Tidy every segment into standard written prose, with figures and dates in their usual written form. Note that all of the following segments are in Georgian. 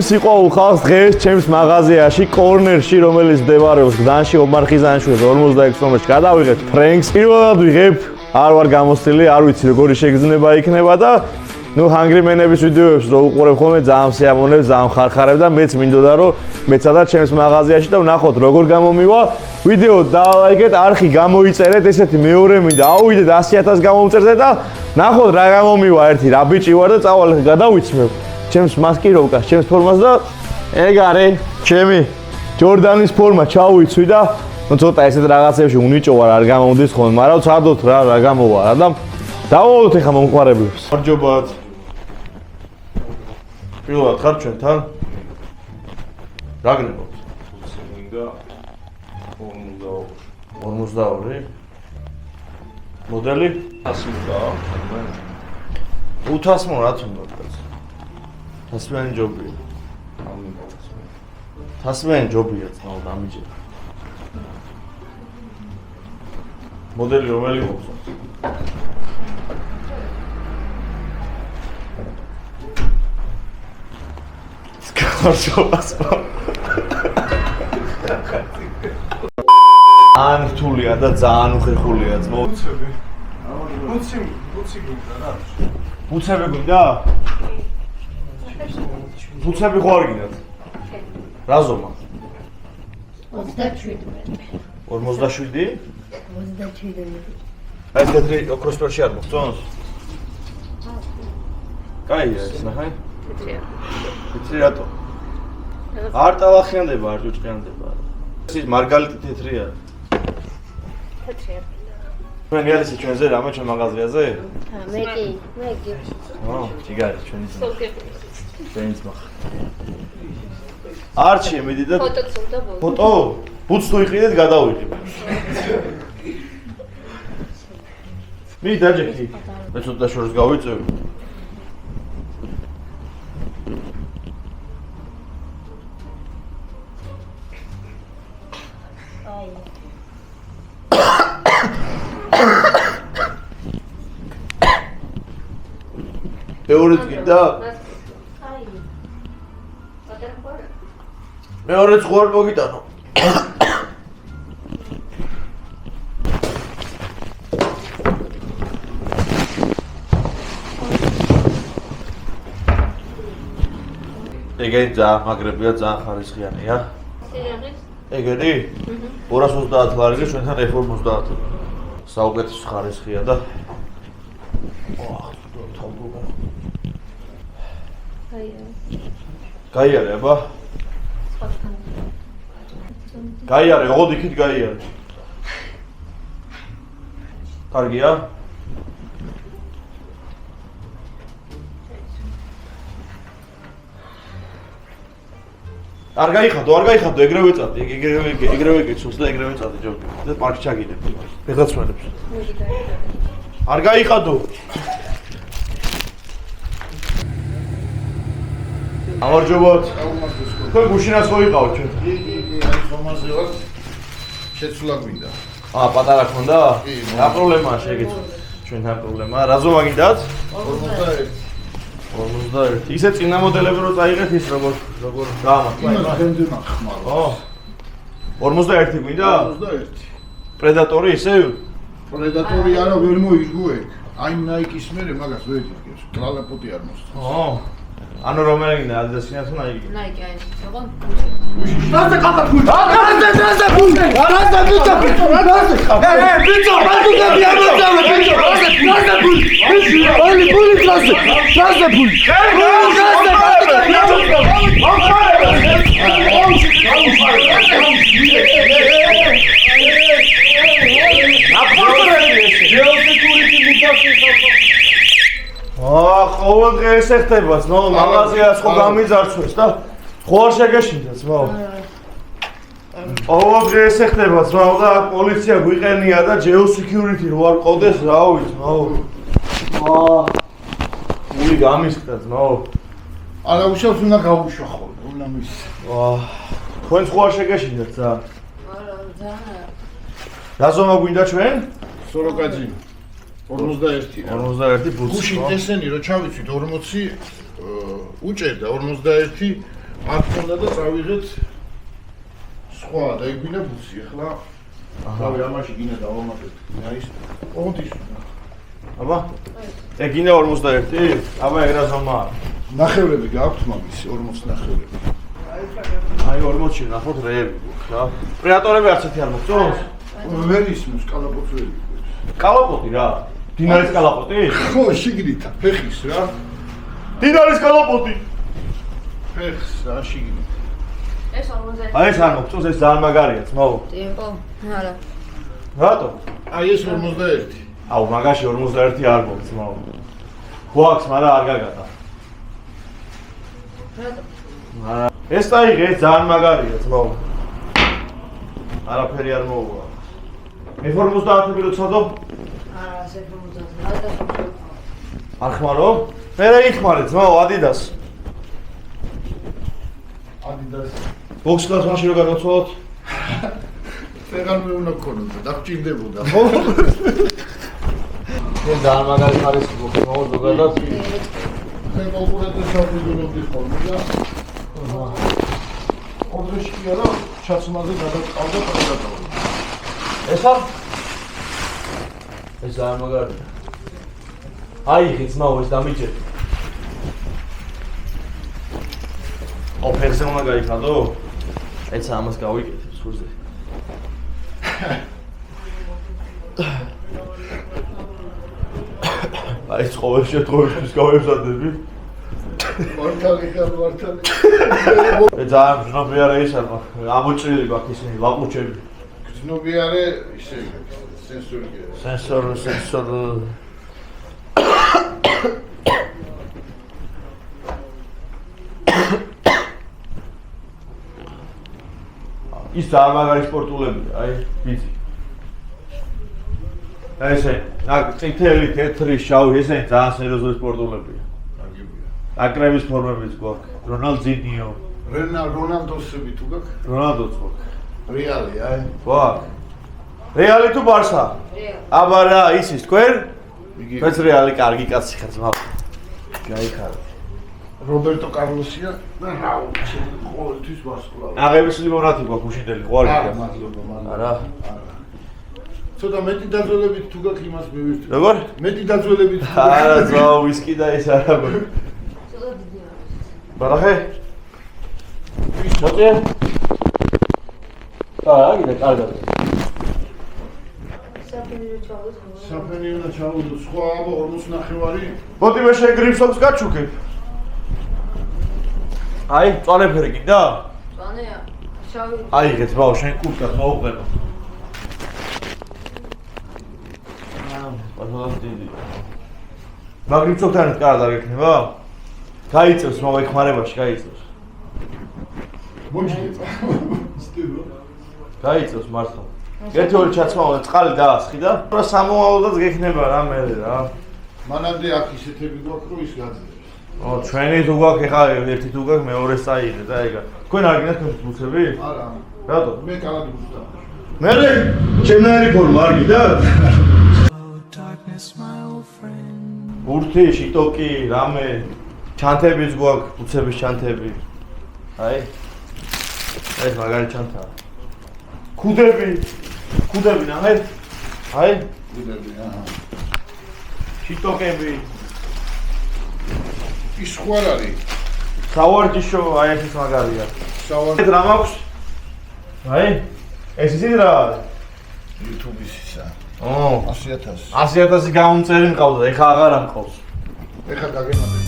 სიყვარულ ხალხს დღეს ჩემს მაღაზიაში კორნერში, რომელიც მდებარეობს გდანში ომარ ხიზანიშვილის 46 ნომერში გადავიღეთ ფრენკს. პირველად ვიღებ, არ ვარ გამოცდილი, არ ვიცი როგორი შეგრძნება იქნება და ჰანგრიმენების ვიდეოებს რო უყურებ ხოლმე ძალიან სიამოვნებს, ძალიან ხარხარებ და მეც მინდოდა რომ მეცადათ ჩემს მაღაზიაში და ვნახოთ როგორ გამომივა. ვიდეო დალაიქეთ, არხი გამოიწერეთ, ესეთი მეორე მინდა ავიდეთ 100,000 გამომწერდეთ და ნახოთ რა გამომივა ერთი, რა ბიჭი ვარ და წავალ გადავიცმევ ჩემს მასკიროვკას, ჩემს ფორმას და ეგ არის ჩემი ჯორდანის ფორმა ჩავიცვი და ცოტა ესეთ რაღაცებში უნიჭო ვარ, არ გამომდის ხოლმე, მაგრამ ვცადოთ რა გამოვა რა და დავალოთ ახლა მომყარებლებს. მარჯობათ. პირველად ხარ ჩვენთან? რა გნებობთ? მინდა 42. მოდელი? 500 რა თუნდა კაც. თასმიანი ჯობია. თასმიანი ჯობია ძმაო დამიჯერე. მოდელი რომელი მოხდა? ან რთულია და ძალიან უხერხულია ძმაო. ბუცები გვინდა? ბუცები ხო არ გინდათ? რა ზომა? 27. 47? 27. აი თეთრი ოქროსფერში არ მოხდოს? კაია ეს ნახე? თეთრია. თეთრი რატო? არ ტალახიანდება, არ ჯუჭყიანდება. ის მარგალიტი თეთრია. თეთრია. თქვენი არის ჩვენზე რამე ჩვენ მაღაზიაზე? მე კი. ჯიგარი ჩვენი ძმა. სოლკები. ჩვენი ძმა. არჩი მიდი და ფოტოც უნდა ბოლო. ფოტო? ბუც თუ იყიდეთ გადავიღებ. მიდი დაჯექი. მე ცოტა შორს გავიწევ. მეორე გინდა? მეორე ზღვარ მოგიტანო. ეგენი ძალიან მაგრებია, ძალიან ხარისხიანია. ეგენი? 230 ლარი, ჩვენთან 50. საუკეთესო ხარისხია და გაიარე აბა? გაიარე, ოღონდ იქით გაიარე. კარგია? არ გაიხადო, ეგრევე წადი, ეგრევე გეცოს და ეგრევე წადი ჯობია. და პარკში ჩაგიდებ. ბედაცმენებს. არ გაიხადო. ამარჯობათ. თქვენ გუშინას ხო იყავთ ჩვენ? კი, ხომაზე ვარ. შეცვლა გვინდა. პატარა ქონდა? რა პრობლემაა შეგეცოთ? ჩვენთან პრობლემაა. რა ზომა გინდათ? 41. 41. ისე წინა მოდელები რო წაიღეთ ის როგორ გაამართლა? იმას ბენზინა ხმარო. 41 გვინდა? 41. პრედატორი ისე? პრედატორი არა ვერ მოიგო ეგ. აი ნაიკის მერე მაგას ვერ იგებს. კრალაპოტი არ მოსწონს. ანუ რომელი გინდა Adidas გინდა თუ Nike? Nike აი, ოღონ რაზე ყავდა ფული? რაზე ფული? ბიჭო, მაგდები არ მოწავე, ბიჭო. რაზე ფული? ფული რაზე? რაზე ფული? ყოველდღე ესე ხდება, ნო მაღაზიას ხო გამიძარცვეს და ხო არ შეგეშინდა ძმაო. ყოველდღე ესე ხდება, ძმაო და პოლიცია გვიყენია და geosecurity რო არ ყოდეს, რავი ძმაო. გული გამისკდა ძმაო. არა უშავს უნდა გავუშვა ხოლმე, უნდა მის. თქვენ ხო არ შეგეშინდათ ძა? არა, ძალიან. რა ზომა გვინდა ჩვენ? სოროკაძი 41. 41 ბუცი. გუშინ ესენი რო ჩავიცვით 40 უჭერდა 41 არ ქონდა და წავიღეთ სხვა და იგვინა ბუცი ახლა რავი ამაში გინა დავამატეთ ის ოღონდ ის აბა ეგინა 41 აბა ეგრა ზომაა ნახევრები გაქვთ მაგის 40 ნახევრები აი 40-ში ნახოთ რეები რა პრედატორები არცეთი არ მოგწონს ვერ ისმის კალაპოტი კალაპოტი რა დინარის კალაპოტი ხო შიგნით ფეხის რა დინარის კალაპოტი ფეხს რა შიგნით ეს 50. აი ეს არ მოგწონს ეს ძალიან მაგარია ძმაო ტემპო. არა. რატო აი ეს 51 აუ მაგაში 51 არ მოგწონს ძმაო გვაქვს მაგრამ არ გაგატა რატო? ეს წაიღე ეს ძალიან მაგარია ძმაო არაფერი არ მოუვა მე 50-ები რო ცოდო არა, ასე 50. არა, არ ხმარო მე რა იხმარე ძმაო ადიდას ადიდას ბოქს კლას მაშინ რო გადავცვალოთ წეგან მე უნდა გქონოდა და გჭირდებოდა ხო მე ძალიან მაგარი ხარისხი ბოქს მოვა ზოგადად მე კონკურენტებს დავიძინებდი ხოლმე და ოდრეში კი არა ჩაცმაზე გადაწყავდა პრედატორი ესა ეს ძალიან მაგარია აი ხი ძმაო ეს დამიჭერდი ოფერზე უნდა გაიქადო ეცა ამას გავიკეთებ სულზე აი ცხოვრების შემთხვევაში გავემზადები მართალი ხარ მართალი ეს ძალიან მზნობი არა ის არა ამოჭრილი გვაქვს ისინი ლაყუჩები გზნობი არა ისე სენსორი სენსორ ის ძალიან მაგარი სპორტულებია აი ვიცი აი ესე წითელი თეთრი შავი ესენი ძალიან სერიოზული სპორტულებია აკრების ფორმებიც გვაქვს რონალდინიო რონალდოსები თუ გაქვს რონალდოც გვაქვს რეალი აი გვაქვს რეალი თუ ბარსა აბა რა ისის თქვენ თქვენც რეალი კარგი კაცი ხარ ძმა გაიხარეთ რობერტო კარლოსია და რა უჩი ყოველთვის ვასკვლავი აღების ლიმონათი გვაქვს უშინდელი ყვარი არა მადლობა არა ცოტა მეტი დაძველებით თუ გაქვს იმას მივირთვი როგორ მეტი დაძველებით არა ძმა ვისკი და ეს არა ცოტა დიდია. ბარახე მოწე არა კიდე კარგად საფინირო ჩავდოს. საფენი უნდა ჩავუდო სხვა აბა 40 ნახევარი მოდი მე შეგრიფსობს გაჩუქებ აი წვალებერი კიდა წანეა. შავი. აიღეთ ბაო შენ კურტკას მოუყდება ბატონო დიდი მაგრიცობთან კარგად გექნება გაიწევს მოვეხმარებაში გაიწევს მოჭდება სტილო გაიწევს მართლა ერთი ორი ჩაცმავა წყალი დაასხი და რა სამომავლოდაც გექნება რა მე რა მანამდე აქ ისეთები გვაქვს რომ ის გაძლევს ო ჩვენი თუ გვაქვს ეხლა ერთი თუ გვაქვს მეორე წაიღე და ეგა თქვენ არ გინდათ თქვენ ბუცები არა რატო მე კალად ვუსტა მე ჩემნაირი ფორმა არ გინდათ ბურთი, შიტოკი, რამე, ჩანთებიც გვაქვს, ბუცების ჩანთები. აი. ეს მაგარი ჩანთაა. ქუდები ნახეთ. აი, გუდები აჰა შიტოკები, ის სხვა არის სავარჯიშო, აი ეს მაგარია. სავარ ეს რა მაქვს? აი, ეს ისინი რა არის? YouTube-ის ისა ო, 100,000 100,000 გამომწერი მყავდა, ეხა აღარ ამყავს. ეხა გაგემატე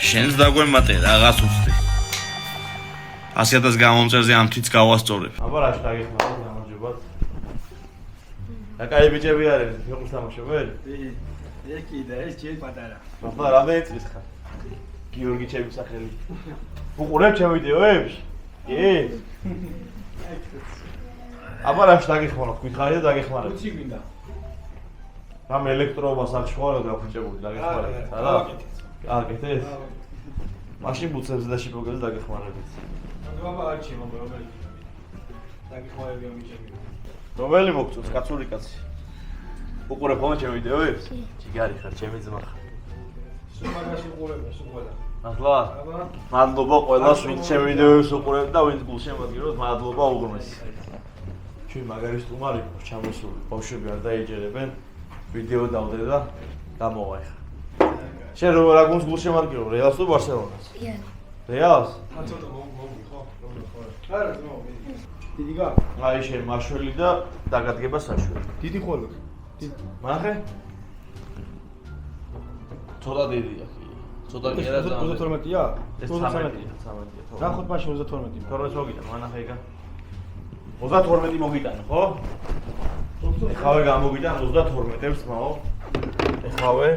შენს დაგვემატე რაღაც უცდი 100,000 გამომწერზე ამ თვით გავასწორებ აბა რა შეგეხმაროთ გამარჯობათ. და კაი ბიჭები არიან, ფეხბურთს თამაშობენ? ეს კიდე ეს ჯერ პატარა აბა რამდენი წლის ხარ? გიორგი ჩემი სახელი. უყურებ ჩემ ვიდეოებს? კი? აბა რა შეგეხმაროთ, გითხარი და დაგეხმარებ. უცი გვინდა რამ ელექტროობას აქვს ხოლმე დაგხვიჭებული, დაგეხმარებით, არა? გააკეთეთ? მაშინ ბუცებს და შიპოგებს დაგეხმარებით. აბა არჩი მომბ რომელი დაგიხმარები ამ ბიჭები რომელი მოგწონს, კაცური კაცი? უყურებ ხოლმე ჩემ ვიდეოებს? ჯიგარი ხარ, ჩემი ძმა ხარ. მაგაში უყურებდა სულ ყველა. ახლა მადლობა ყველას ვინც ჩემ ვიდეოებს უყურებთ და ვინც გულ შემოდგინოთ მადლობა უღრმეს ჩვენ მაგარი სტუმარი გვაქვს ჩამოსული ბავშვები არ დაეჯერებენ ვიდეო დავდე და გამოვა ეხლა შენ როგორ აგუნს გულ შემოდგინო რეალს თუ ბარსელონას რეალს ცოტა მოვი ხო? არა, მოვი. დიდი გა? აი შენ მაშველი და დაგადგება საშველი დიდი ხოლმე. მახე ცოტა დიდია ცოტა კი არა 32-ია? ეს 13-ია ნახოთ მაშინ 32. 12 მოგიტან მანახე იგა 32 მოგიტან ხო? ეხავე გამოგიტან 32-ებს მაო ეხავე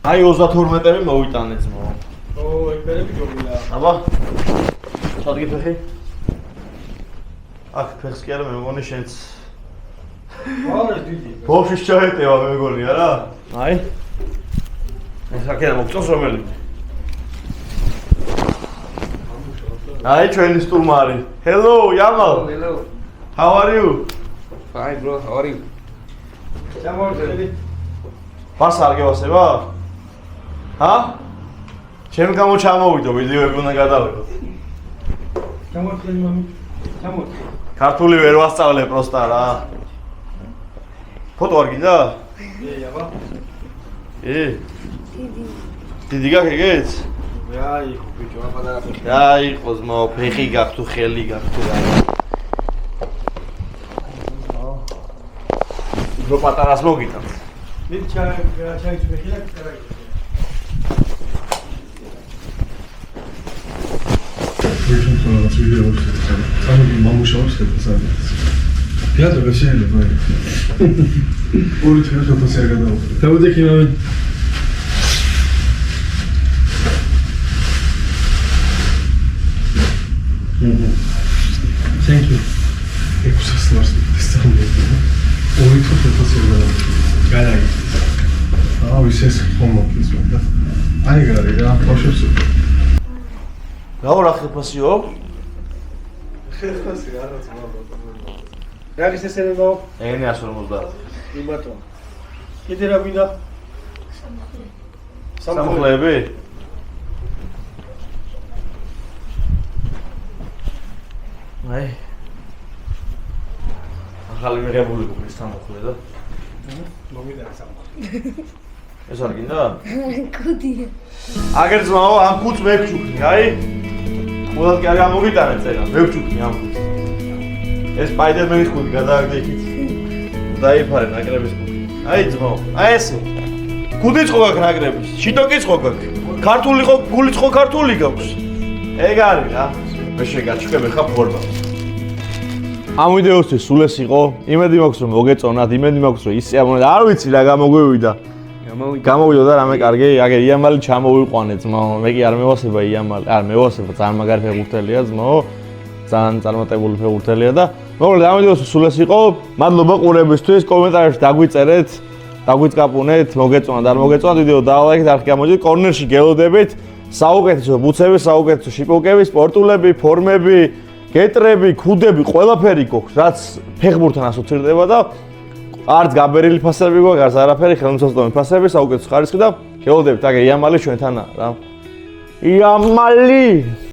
აი 32-ები მოვიტანე ძმაო ო, ეგრევე ჯობია. აბა ჩადგი ფეხი აქ ფეხს კი არა მე მგონი შენც არა, დიდი. ბოშის ჩაეტევა მე მგონი არა აი ეს აქედან მოგწონს რომელი აი ჩვენი სტუმარი hello yamal Hello. how are you Fine, bro. How are you? ჩამოვიდე. ბარსა არ გევასება ჰა ჩემ გამო ჩამოვიდო ვიდეოები უნდა გადავიღო ჩამოვიდე მამი. ჩამოვიდე. ქართული ვერ ვასწავლე პროსტა რა ფოტო არ გინდა აბა. დიდი გაგეგეც აი, ხო ბიჭო, აბა და აი იყოს მო ფეხი გაქვს თუ ხელი გაქვს თუ რა რო პატარას მოგიტან მე ჩაიცვე ხილა კარგი. რაღაც ვიდეოებს სამი მამუშაობს ხეთასადაც. თეატრში შეიძლება. ორი თვე ფოტოს არ გადავუხდი. დავდექი მამი. Thank you. ექვსას ლარს დასწავლები. ორი თვე ფოტოს არ გადავუხდი. გადაი. ის ხომოქის და აი გარი რა ბავშვებს რა რა ხიფასიო ხეხასი არა ძმაო. რა ის ესენო? ეგნე 150 იმათო. კიდე რა გვინდა? სამხლები აი ახალი მიღებული გქონდეს სამხლე და მოვიდა სამხლე. ეს არ გინდა? კუდია. აგერ ძმაო ამ კუც მევჩუქნი აი ყველას კი არ გამოგიტანე წერა მევჩუქნი ამ კუც ეს სპაიდერმენის კუდი გადააგდე იქით დაიფარე ნაკრების კუდი აი ძმაო აი ესე კუდი წყო გაქვს ნაკრების შიტოკი წყო გაქვს ქართული ხო გული წყო ქართული გაქვს ეგ არის რა მე შეგაჩქები ხა ფორმა ამ ვიდეოსთვის სულ ეს იყო იმედი მაქვს რომ მოგეწონათ იმედი მაქვს რომ ისე ამონდა არ ვიცი რა გამოგვივიდა გამოვიდა და რამე კარგი, აგერ იამალი ჩამოვიყვანე ძმაო, მე კი არ მევასება იამალი, არ მევასება, ძალიან მაგარი ფეხბურთელია ძმაო, ძალიან წარმატებული ფეხბურთელია და მოკლედ ამ ვიდეოს სულ ეს იყო, მადლობა ყურებისთვის, კომენტარებში დაგვიწერეთ, დაგვიწყაპუნეთ, მოგეწონათ, არ მოგეწონათ, ვიდეო დალაიქეთ, არხი გამოძით, კორნერში გელოდებით, საუკეთესო ბუცები, საუკეთესო შიპოკები, სპორტულები, ფორმები, გეტრები, ქუდები, ყველაფერი გვაქვს, რაც ფეხბურთთან ასოცირდება და არც გაბერილი ფასები გვაქვს, არც არაფერი, ხელმისაწვდომი ფასები, საუკეთესო ხარისხი და გელოდებით, აგერ იამალი ჩვენთანაა რა. იამალი!